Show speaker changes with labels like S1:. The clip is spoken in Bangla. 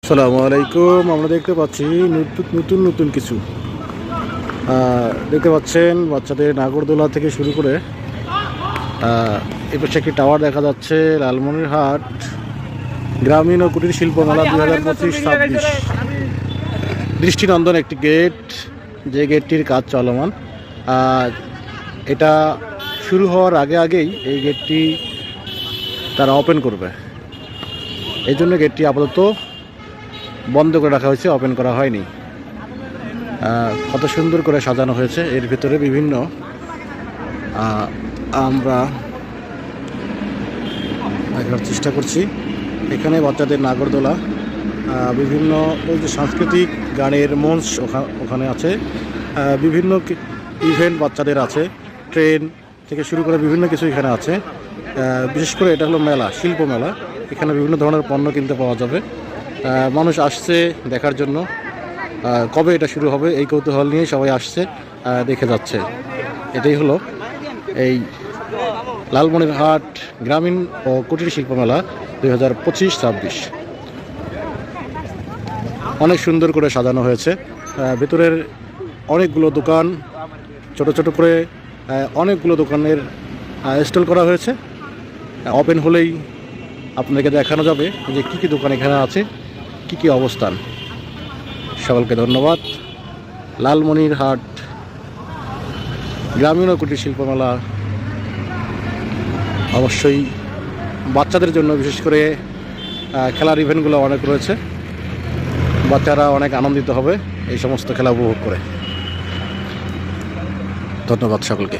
S1: আসসালামু আলাইকুম। আমরা দেখতে পাচ্ছি নতুন নতুন কিছু দেখতে পাচ্ছেন। বাচ্চাদের নাগরদোলা থেকে শুরু করে এ পাশে একটি টাওয়ার দেখা যাচ্ছে। লালমনিরহাট গ্রামীণ ও কুটির শিল্প মেলা 2025-26 দৃষ্টিনন্দন একটি গেট, যে গেটটির কাজ চলমান। এটা শুরু হওয়ার আগেই এই গেটটি তারা ওপেন করবে, এই জন্য গেটটি আপাতত বন্ধ করে রাখা হয়েছে, ওপেন করা হয়নি। কত সুন্দর করে সাজানো হয়েছে। এর ভিতরে বিভিন্ন আমরা দেখার চেষ্টা করছি। এখানে বাচ্চাদের নাগরদোলা, বিভিন্ন ওই যে সাংস্কৃতিক গানের মঞ্চ ওখানে আছে, বিভিন্ন ইভেন্ট বাচ্চাদের আছে, ট্রেন থেকে শুরু করে বিভিন্ন কিছু এখানে আছে। বিশেষ করে এটা হলো মেলা, শিল্প মেলা। এখানে বিভিন্ন ধরনের পণ্য কিনতে পাওয়া যাবে। মানুষ আসছে দেখার জন্য। কবে এটা শুরু হবে এই কৌতূহল নিয়ে সবাই আসছে, দেখে যাচ্ছে। এটাই হলো এই লালমনিরহাট গ্রামীণ ও কুটির শিল্প মেলা 2025-26। অনেক সুন্দর করে সাজানো হয়েছে। ভেতরের অনেকগুলো দোকান, ছোট ছোট করে অনেকগুলো দোকানের স্টল করা হয়েছে। ওপেন হলেই আপনাদেরকে দেখানো যাবে যে কী কী দোকান এখানে আছে, কী কী অবস্থান। সকলকে ধন্যবাদ। লালমনিরহাট গ্রামীণ ও কুটির শিল্প মেলা অবশ্যই বাচ্চাদের জন্য, বিশেষ করে খেলার ইভেন্টগুলো অনেক রয়েছে। বাচ্চারা অনেক আনন্দিত হবে এই সমস্ত খেলা উপভোগ করে। ধন্যবাদ সকলকে।